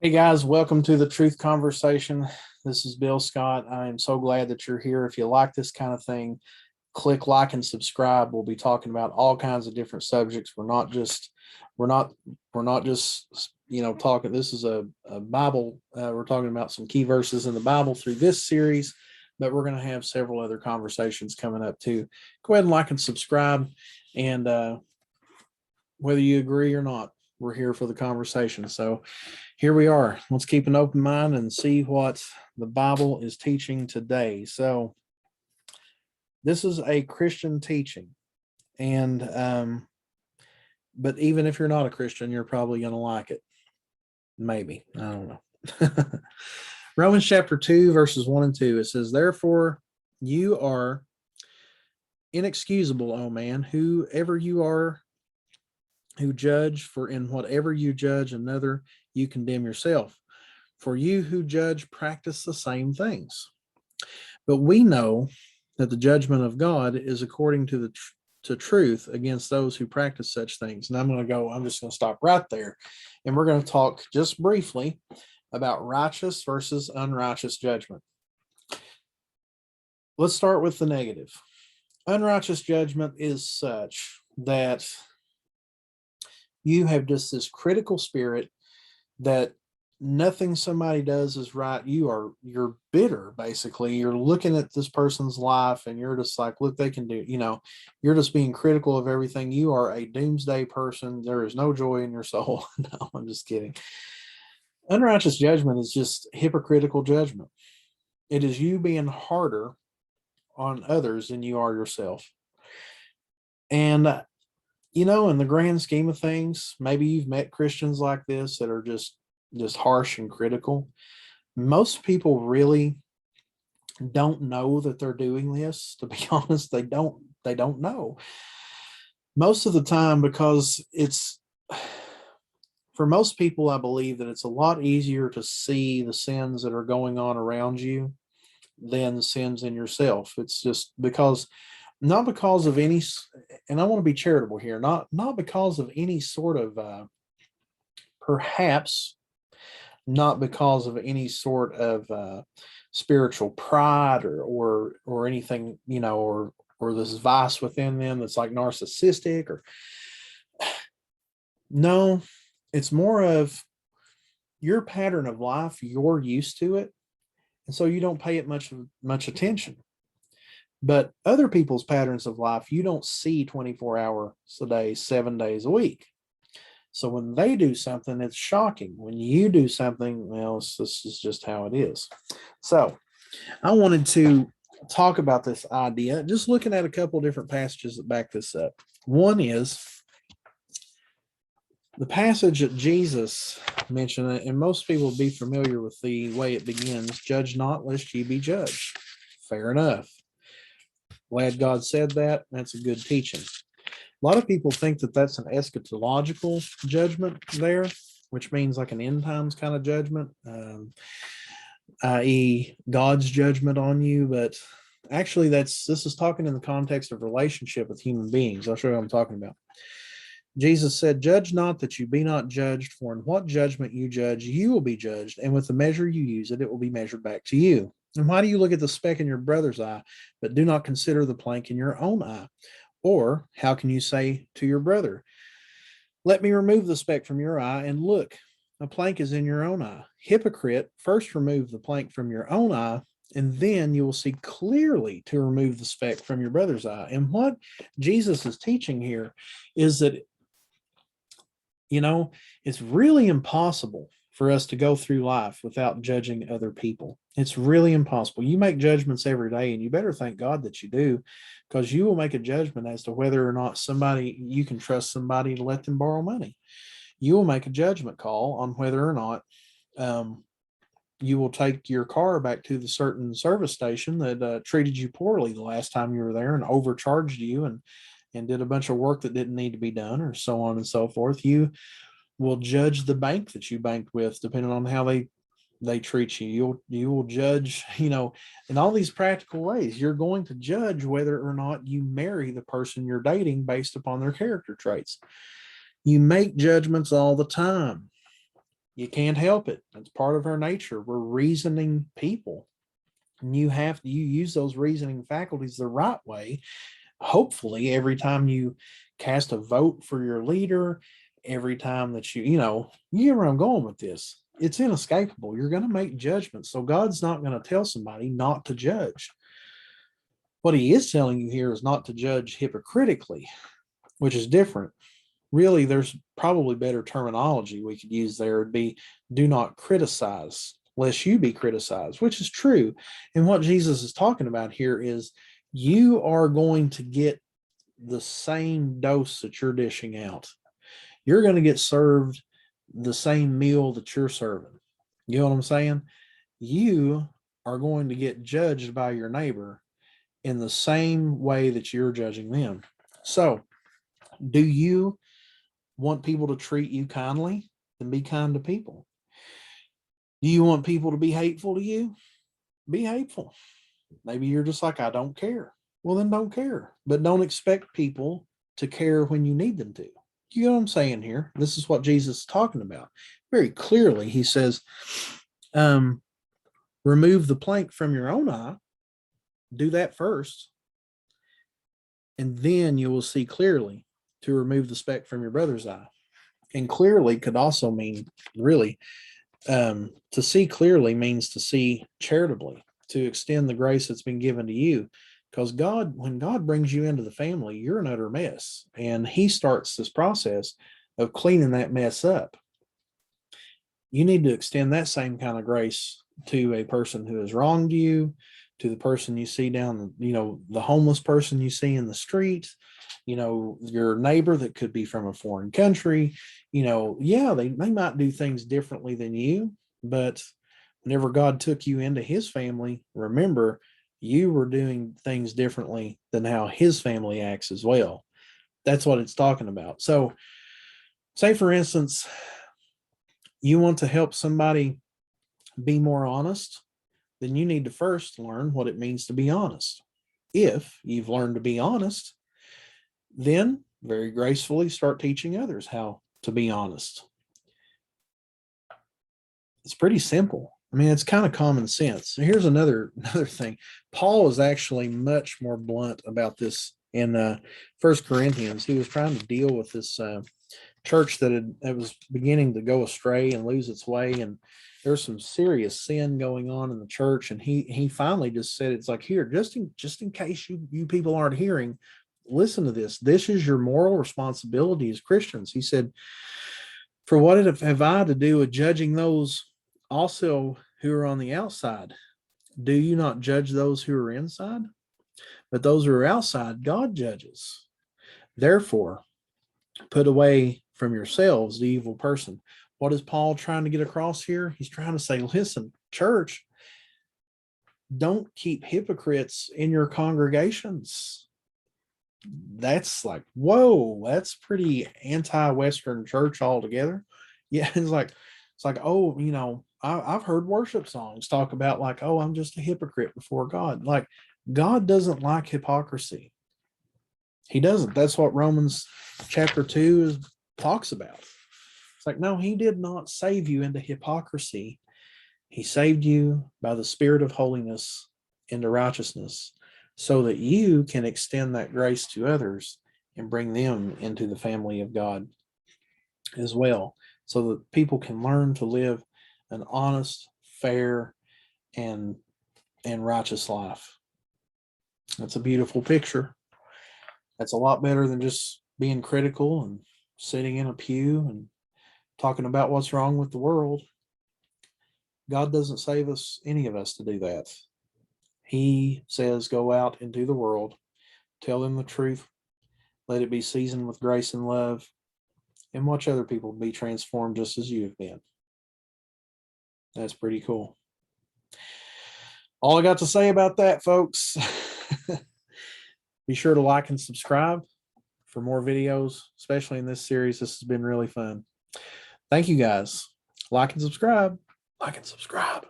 Hey guys, welcome to the Truth Conversation. This is Bill Scott. I am so glad that you're here. If you like this kind of thing, click like and subscribe. We'll be talking about all kinds of different subjects. We're not we're not just talking. This is a Bible. We're talking about some key verses in the Bible through this series, but we're going to have several other conversations coming up too. Go ahead and like and subscribe, and whether you agree or not, we're here for the conversation. So here we are. Let's keep an open mind and see what the Bible is teaching today. So this is a Christian teaching, and but even if you're not a Christian, you're probably going to like it. Maybe, I don't know. Romans chapter 2, verses 1 and 2. It says, "Therefore you are inexcusable, O man, whoever you are who judge, for in whatever you judge another, you condemn yourself. For you who judge practice the same things. But we know that the judgment of God is according to to truth against those who practice such things." And I'm just going to stop right there. And we're going to talk just briefly about righteous versus unrighteous judgment. Let's start with the negative. Unrighteous judgment is such that you have just this critical spirit that nothing somebody does is right. You're bitter. Basically, you're looking at this person's life and you're just like, look, they can do, you're just being critical of everything. You are a doomsday person. There is no joy in your soul. No, I'm just kidding. Unrighteous judgment is just hypocritical judgment. It is you being harder on others than you are yourself. And in the grand scheme of things, maybe you've met Christians like this that are just harsh and critical. Most people really don't know that they're doing this. To be honest, they don't know most of the time, because it's, for most people, I believe that it's a lot easier to see the sins that are going on around you than the sins in yourself. It's just because, not because of any, and I want to be charitable here, not because of any sort of perhaps not because of any sort of spiritual pride or anything, or this vice within them that's like narcissistic, or no, it's more of your pattern of life. You're used to it, and so you don't pay it much attention. But other people's patterns of life, you don't see 24 hours a day, 7 days a week. So when they do something, it's shocking. When you do something, well, this is just how it is. So I wanted to talk about this idea, just looking at a couple different passages that back this up. One is the passage that Jesus mentioned, and most people will be familiar with the way it begins: "Judge not, lest ye be judged." Fair enough. Glad God said that. That's a good teaching. A lot of people think that that's an eschatological judgment there, which means like an end times kind of judgment, i.e., God's judgment on you. But actually, this is talking in the context of relationship with human beings. I'll show you what I'm talking about. Jesus said, "Judge not that you be not judged, for in what judgment you judge, you will be judged, and with the measure you use it, it will be measured back to you. And why do you look at the speck in your brother's eye, but do not consider the plank in your own eye? Or how can you say to your brother, 'Let me remove the speck from your eye,' and look, a plank is in your own eye? Hypocrite, first remove the plank from your own eye, and then you will see clearly to remove the speck from your brother's eye." And what Jesus is teaching here is that, it's really impossible for us to go through life without judging other people. It's really impossible. You make judgments every day, and you better thank God that you do, because you will make a judgment as to whether or not you can trust somebody to let them borrow money. You will make a judgment call on whether or not um, you will take your car back to the certain service station that treated you poorly the last time you were there and overcharged you and did a bunch of work that didn't need to be done, or so on and so forth. You will judge the bank that you banked with, depending on how they treat you. You will judge, in all these practical ways. You're going to judge whether or not you marry the person you're dating based upon their character traits. You make judgments all the time. You can't help it. It's part of our nature. We're reasoning people. And you use those reasoning faculties the right way. Hopefully, every time you cast a vote for your leader, every time that you know where I'm going with this. It's inescapable. You're going to make judgments. So God's not going to tell somebody not to judge. What he is telling you here is not to judge hypocritically, which is different. Really, there's probably better terminology we could use there. It'd be do not criticize lest you be criticized, which is true. And what Jesus is talking about here is you are going to get the same dose that you're dishing out. You're going to get served the same meal that you're serving. You know what I'm saying? You are going to get judged by your neighbor in the same way that you're judging them. So, do you want people to treat you kindly? Then be kind to people. Do you want people to be hateful to you? Be hateful. Maybe you're just like, I don't care. Well, then don't care. But don't expect people to care when you need them to. You know what I'm saying here? This is what Jesus is talking about. Very clearly, he says, remove the plank from your own eye. Do that first. And then you will see clearly to remove the speck from your brother's eye. And clearly could also mean really, to see clearly means to see charitably, to extend the grace that's been given to you. Because when God brings you into the family, you're an utter mess. And he starts this process of cleaning that mess up. You need to extend that same kind of grace to a person who has wronged you, to the person you see down, the homeless person you see in the street, your neighbor that could be from a foreign country. They might do things differently than you, but whenever God took you into his family, remember, you were doing things differently than how his family acts as well. That's what it's talking about. So, say for instance, you want to help somebody be more honest, then you need to first learn what it means to be honest. If you've learned to be honest, then very gracefully start teaching others how to be honest. It's pretty simple. I mean, it's kind of common sense. So here's another thing. Paul is actually much more blunt about this in 1 Corinthians. He was trying to deal with this church that was beginning to go astray and lose its way, and there's some serious sin going on in the church. And he finally just said, it's like, here, just in case you people aren't hearing, listen to this. This is your moral responsibility as Christians. He said, for what have I to do with judging those also who are on the outside? Do you not judge those who are inside? But those who are outside, God judges. Therefore, put away from yourselves the evil person. What is Paul trying to get across here? He's trying to say, listen, church, don't keep hypocrites in your congregations. That's like, whoa, that's pretty anti-Western church altogether. Yeah, it's like, oh, I've heard worship songs talk about like, oh, I'm just a hypocrite before God. Like, God doesn't like hypocrisy. He doesn't. That's what Romans chapter 2 talks about. It's like, no, he did not save you into hypocrisy. He saved you by the Spirit of holiness into righteousness, so that you can extend that grace to others and bring them into the family of God as well, so that people can learn to live an honest, fair, and righteous life. That's a beautiful picture. That's a lot better than just being critical and sitting in a pew and talking about what's wrong with the world. God doesn't save us, any of us, to do that. He says, go out into the world, tell them the truth, let it be seasoned with grace and love, and watch other people be transformed just as you have been. That's pretty cool. All I got to say about that, folks. Be sure to like and subscribe for more videos, especially in this series. This has been really fun. Thank you, guys. Like and subscribe. Like and subscribe.